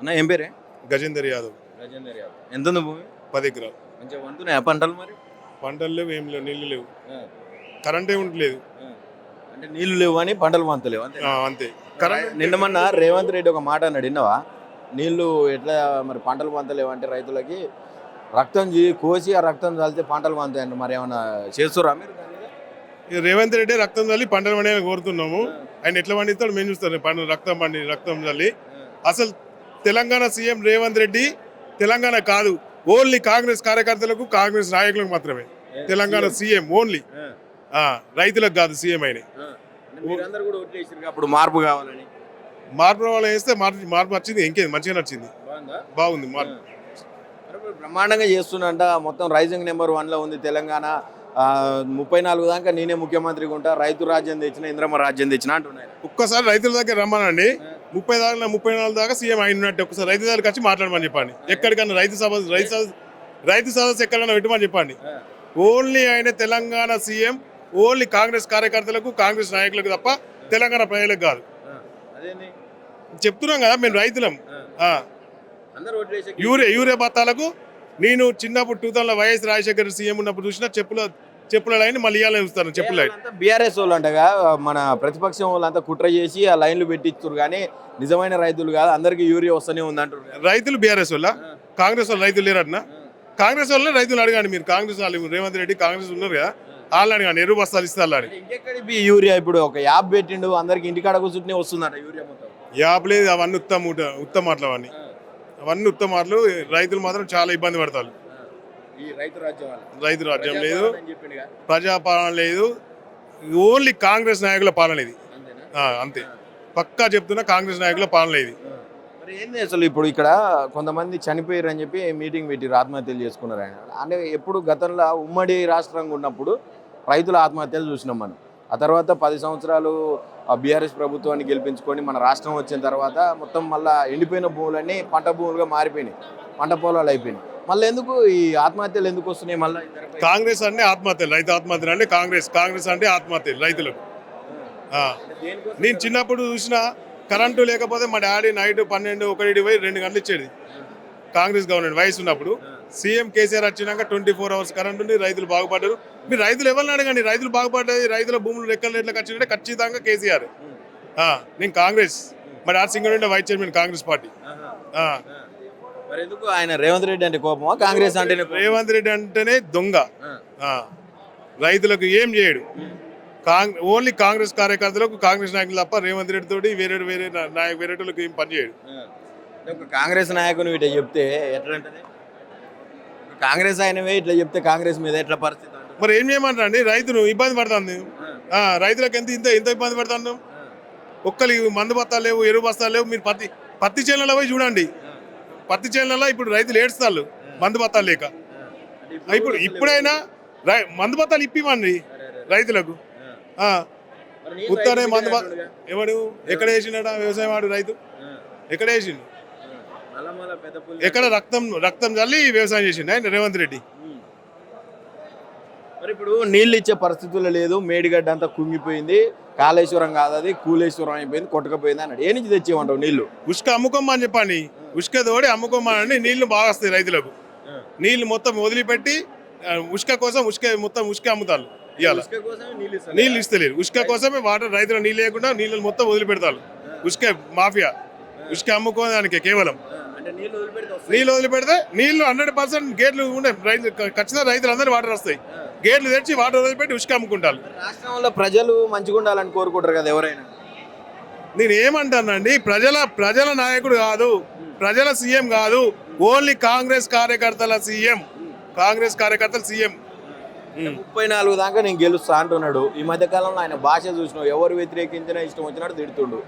అన్న ఏం పేరే? గజేందర్ యాదవ్. రాజేందర్ యాదవ్. ఎంత ఉంది భూమి? 10 ఎకరాలు. మంచిగా వంతున్నాయా పంటలు మరి? పంటలు లేవు, ఏం లేవు, నీళ్ళు లేవు, ఆ, కరెంట్ ఏమి ఉండలేదు. ఆ. అంటే నీళ్లు లేవు అని పంటలు వంతలేవు అంతే. అంతే. కరెంట్ నిన్న మొన్న రేవంత్ రెడ్డి ఒక మాట అన్నాడు, విన్నావా? నీళ్లు ఎట్లా మరి పంటలు వంతలేవు అంటే రైతులకి రక్తం కోసి ఆ రక్తం చల్లితే పంటలు వంతాయండి. మరి ఏమన్నా చేస్తురా మీరు దాని మీద? రేవంత్ రెడ్డి రక్తం చల్లి పంటలు పండే కోరుతున్నాము. ఆయన ఎట్లా పండిస్తాడు మేము చూస్తాం. రక్తం చల్లి. అసలు తెలంగాణ సీఎం రేవంత్ రెడ్డి తెలంగాణ కాదు, ఓన్లీ కాంగ్రెస్ కార్యకర్తలకు కాంగ్రెస్ నాయకులకు మాత్రమే తెలంగాణ సీఎం. ఓన్లీ రైతులకు కాదు సీఎం ఆయన. మీరందరూ కూడా ఓట్లేసారు అప్పుడు మార్పు కావాలని. మార్పు వాళ్ళు వేస్తే మార్పు వచ్చింది, ఇంకేది మంచిగా నచ్చింది, బాగుంది మార్పు. బ్రహ్మాండంగా చేస్తున్నంట. మొత్తం రైజింగ్ నెంబర్ 1లో ఉంది తెలంగాణ. 34 దాకా నేనే ముఖ్యమంత్రిగా ఉంటా, రైతు రాజ్యం తెచ్చిన, ఇంద్రమ్మ రాజ్యం తెచ్చిన అంటున్నాయి. ఒక్కసారి రైతుల దగ్గర రమ్మనండి. 34 దాకా సీఎం అయినట్టు ఒకసారి రైతు దగ్గరికి వచ్చి మాట్లాడమని చెప్పండి. ఎక్కడికన్నా రైతు సదస్సు ఎక్కడైనా పెట్టమని చెప్పండి. ఓన్లీ ఆయన తెలంగాణ సీఎం, ఓన్లీ కాంగ్రెస్ కార్యకర్తలకు కాంగ్రెస్ నాయకులకు తప్ప తెలంగాణ ప్రజలకు కాదు. చెప్తున్నాం కదా మేము రైతులం. యూరియా బత్తాలకు నేను చిన్నప్పుడు 2000 వైఎస్ రాజశేఖర్ సీఎం ఉన్నప్పుడు చూసిన చెప్పుల లైన్ మళ్ళీ ఇవ్వాలని చూస్తాను. చెప్పుల లైన్ బీఆర్ఎస్ వాళ్ళు అంటగా మన ప్రతిపక్షం వాళ్ళంతా కుట్ర చేసి ఆ లైన్లు పెట్టిస్తారు, కానీ నిజమైన రైతులు కాదు, అందరికి యూరియా వస్తూనే ఉంది అంటారు. రైతులు బీఆర్ఎస్ వల్ల, కాంగ్రెస్ వాళ్ళు రైతులు లేరట. కాంగ్రెస్ వాళ్ళే రైతులు అడగండి మీరు. కాంగ్రెస్ వాళ్ళు రేవంత్ రెడ్డి కాంగ్రెస్ ఉన్నారు కదా, వాళ్ళు అడగండి. ఎరువు బస్తాలు ఇస్తారు. ఇంకెక్కడి యూరియా ఇప్పుడు ఒక యాప్ పెట్టిండు, అందరికి ఇంటికాడ కూర్చుంటే వస్తుందట యూరియా మొత్తం. యాప్ లేదు, అవన్నీ ఉత్తమ మాటలు, అవన్నీ ఉత్తమ మాటలు. రైతులు మాత్రం చాలా ఇబ్బంది పడతారు. రైతు రాజ్యం లేదు, ప్రజాపాలన లేదు, ఓన్లీ కాంగ్రెస్ నాయకుల పాలన ఇది. అంతే, పక్కా చెప్తున్నా, కాంగ్రెస్ నాయకుల పాలన ఇది. మరి ఏంది అసలు ఇప్పుడు ఇక్కడ కొంతమంది చనిపోయారు అని చెప్పి మీటింగ్ పెట్టి ఆత్మహత్యలు చేసుకున్నారు ఆయన. అంటే ఎప్పుడు గతంలో ఉమ్మడి రాష్ట్రంగా ఉన్నప్పుడు రైతుల ఆత్మహత్యలు చూసినాం మనం. ఆ తర్వాత 10 సంవత్సరాలు బీఆర్ఎస్ ప్రభుత్వాన్ని గెలిపించుకొని మన రాష్ట్రం వచ్చిన తర్వాత మొత్తం మళ్ళీ ఎండిపోయిన భూములన్నీ పంట భూములుగా మారిపోయినాయి, పంట పొలాలు అయిపోయినాయి. మళ్ళీ ఎందుకు ఈ ఆత్మహత్యలు ఎందుకు వస్తున్నాయి? మళ్ళీ కాంగ్రెస్ అంటే ఆత్మహత్యలు, రైతు ఆత్మహత్యలు అంటే కాంగ్రెస్ అంటే ఆత్మహత్యలు రైతులకు. నేను చిన్నప్పుడు చూసిన కరెంటు లేకపోతే మా డాడీ నైట్ 12, 1 పోయి 2 గంటలు ఇచ్చేది. కాంగ్రెస్ గవర్నమెంట్ వయసు ఉన్నప్పుడు. సీఎం కేసీఆర్ వచ్చినాక 24 అవర్స్ కరెంట్ ఉంది, రైతులు బాగుపడ్డారు. మీరు రైతులు ఎవరిని అడగండి, రైతులు బాగుపడ్డది, రైతుల భూములు రెక్కలు ఎట్లా ఖర్చు ఖచ్చితంగా కేసీఆర్. నేను కాంగ్రెస్, మా daddy singer vice chairman Congress party. ఎందుకు ఆయన రేవంత్ రెడ్డి అంటే కోపమా, కాంగ్రెస్ అంటే? రేవంత్ రెడ్డి అంటేనే దొంగ, రైతులకు ఏం చేయడు. ఓన్లీ కాంగ్రెస్ కార్యకర్తలకు కాంగ్రెస్ నాయకులు తప్ప రేవంత్ రెడ్డి తోటి వేరే వేరేటోళ్ళకి ఏం పని చేయడు. కాంగ్రెస్ నాయకుని ఇట్లా చెప్తే ఎట్లా అంటే, కాంగ్రెస్ ఆయనవే ఇట్లా చెప్తే కాంగ్రెస్ మీద ఎట్లా పరిస్థితి? మరి ఏం చేయమంటారండి, రైతును ఇబ్బంది పడుతుంది. రైతులకు ఎంత ఇబ్బంది పడుతున్నాం. ఒక్కరికి మందు బస్తాలు లేవు, ఎరువు బస్తాలు లేవు. మీరు పత్తి చేనులలో పోయి చూడండి. పత్తి చేనులలో ఇప్పుడు రైతులు ఏడుస్తారు మందు బత్తాలు లేక. ఇప్పుడైనా మందు బత్తాలు ఇప్పివ్వండి రైతులకు. ఉత్తనే మందు ఎవడు ఎక్కడ వేసిండ వ్యవసాయం వాడు రైతు ఎక్కడ వేసిండు? ఎక్కడ రక్తం చల్లి వ్యవసాయం చేసిండు ఆయన రేవంత్ రెడ్డి. మరి ఇప్పుడు నీళ్ళు ఇచ్చే పరిస్థితుల్లో లేదు, మేడిగడ్డ అంతా కుంగిపోయింది, కాళేశ్వరం కాదు అది కూలేశ్వరం అయిపోయింది, కొట్టకపోయింది అన్నాడు. ఏ నుంచి తెచ్చేమంటావు నీళ్లు? ఉష్క అమ్ముకోమ్మా అని చెప్పండి, ఉష్క తోడి అమ్ముకోమ్మా అని. నీళ్లు బాగా వస్తాయి రైతులకు. నీళ్లు మొత్తం వదిలిపెట్టి ఉష్క కోసం మొత్తం ఉష్క అమ్ముతారు. ఇవాళ నీళ్ళు ఇస్తలేరు, ఉష్క కోసమే వాటర్. రైతుల నీళ్ళు లేకుండా నీళ్ళు మొత్తం వదిలిపెడతారు. ఉష్క మాఫియా, ఉష్క అమ్ముకోవడానికి కేవలం. నీళ్ళు వదిలిపెడితే నీళ్లు 100% గేట్లు ఉండే ఖచ్చితంగా రైతులందరూ వాటర్ వస్తాయి. గేట్లు తెచ్చి వాటర్ వదిలిపెట్టి ఉష్క అమ్ముకుంటారు. రాష్ట్రంలో ప్రజలు మంచిగా ఉండాలని కోరుకుంటారు కదా ఎవరైనా. నేను ఏమంటానండి, ప్రజల నాయకుడు కాదు, ప్రజల సీఎం కాదు, ఓన్లీ కాంగ్రెస్ కార్యకర్తల సీఎం. కాంగ్రెస్ కార్యకర్తల సీఎం. 34 దాకా నేను గెలుస్తా అంటున్నాడు. ఈ మధ్య కాలంలో ఆయన భాష చూసినావు, ఎవరు వ్యతిరేకించినా ఇష్టం వచ్చినట్టు తిడుతుండు.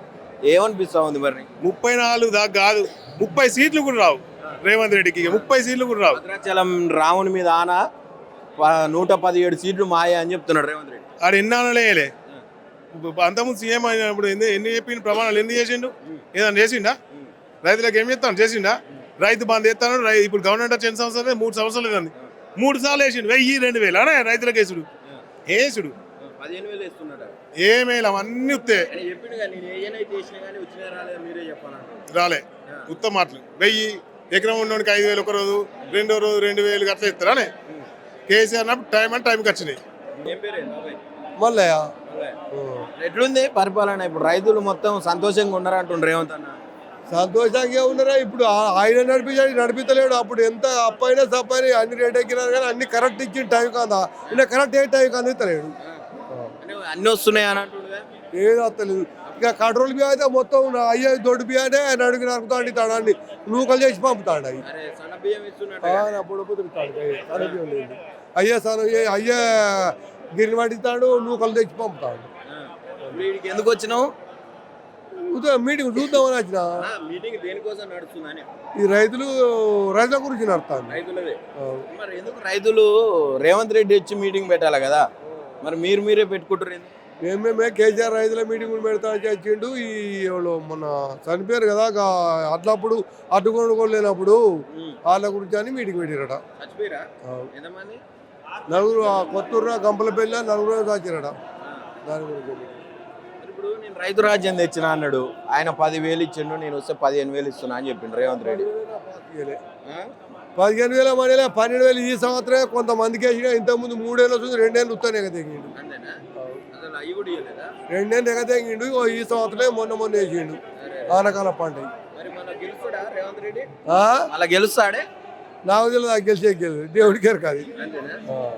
ఏమనిపిస్తా ఉంది మరి? 34 దాకా కాదు, 30 సీట్లు కూడా రావు రేవంత్ రెడ్డికి. 30 సీట్లు కూడా రావు. భద్రాచలం రాముని మీద ఆన 117 సీట్లు మాయ అని చెప్తున్నాడు రేవంత్ రెడ్డి. ఆడు ఎన్నాళ్ళేయలే. అంతకుముందు సీఎం అయినప్పుడు ఎన్ని చెప్పిన ప్రమాణాలు ఎందుకు చేసిండు? ఏదన్నా చేసిండా? రైతులకు ఏం చేస్తాను చేసిండా? రైతు బంధు ఎత్తాను. ఇప్పుడు గవర్నమెంట్ వచ్చి 3 సంవత్సరాలు లేదండి, 3 సార్లు వేసిండు. 1000, 2000 అనే రైతులకు వేసుడు. వేసుడు 15,000 వేస్తున్నాడు. ఏమేలా అవన్నీ వస్తే రాలే. ఉత్తమ మాటలు 1000 ఎకరం ఉన్నోడికి 5000 ఒక రోజు, రెండో రోజు 2000 అట్లా ఇస్తారనే కేసీఆర్ అన్నప్పుడు టైం అంటే టైంకి వచ్చినాయి. మళ్ళయ్య ఎట్లుంది పరిపాలన? ఇప్పుడు రైతులు మొత్తం సంతోషంగా ఉన్నారు అంటుండ్రు రేవంత్ అన్న. సంతోషంగా ఉన్నారా? ఇప్పుడు ఆయన నడిపించలేడు. అప్పుడు ఎంత అప్పైనా సప్పైనా అన్ని రేట్ ఎక్కినారు కానీ అన్ని కరెక్ట్ ఇచ్చిన టైం కాదా, ఇలా కరెక్ట్ ఏ టైంకి అందిస్తలేడు. అంటే అన్ని వస్తున్నాయి అని అంటుండగా ఏది వస్తలేదు. ఇక కంట్రోల్ బియ్యం అయితే మొత్తం అయ్యే దొడ్డు బియ్యానే ఆయన అడుగు నరుకుతాడు, తడాన్ని నూకలు చేసి పంపుతాడు. అవి అరే సన్న బియ్యం ఇస్తున్నట్టు అప్పుడు అయ్యే సరే అయ్యే గిరిని పట్టిస్తాడు, నూకలు తెచ్చి పంపుతాడు. వీడికి ఎందుకు వచ్చినావు? ఉదయం మీటింగ్ చూద్దామని వచ్చిన. మీటింగ్ దేనికోసం నడుస్తుందని? ఈ రైతుల గురించి నడుస్తాను. రైతులదే. మరి ఎందుకు రైతులు రేవంత్ రెడ్డి వచ్చి మీటింగ్ పెట్టాలి కదా, మరి మీరే పెట్టుకుంటారు? మేమే కేసీఆర్ రైతుల మీటింగ్ పెడతా వచ్చిండు. ఈ మొన్న చనిపోయారు కదా అట్లప్పుడు అడ్డుకొనుగోలు లేనప్పుడు వాళ్ళ గురించి అని మీటింగ్ పెట్టిరట. నలుగురు కొత్తూరు గంపలపల్లి నలుగురు చచ్చిరట. దాని గురించి ఇప్పుడు నేను రైతు రాజ్యం తెచ్చిన అన్నాడు ఆయన, 10,000 ఇచ్చిండు, నేను వస్తే 15,000 ఇస్తున్నా అని చెప్పిండు రేవంత్ రెడ్డి. 15,000 మనీలే 12,000 ఈ సంవత్సరమే కొంతమందికి వేసిన. ఇంతకుముందు 3 ఏళ్ళు వస్తుంది, 2 ఏళ్ళు ఉత్తానే ఎగతెంగిండు. 2 ఏళ్ళు ఎగతెంగిండు. ఈ సంవత్సరమే మొన్న వేసిండు ఆనకాల పంట. గెలుస్తాడే నాకు తెలియదు, గెలిచే దేవుడికి కాదు.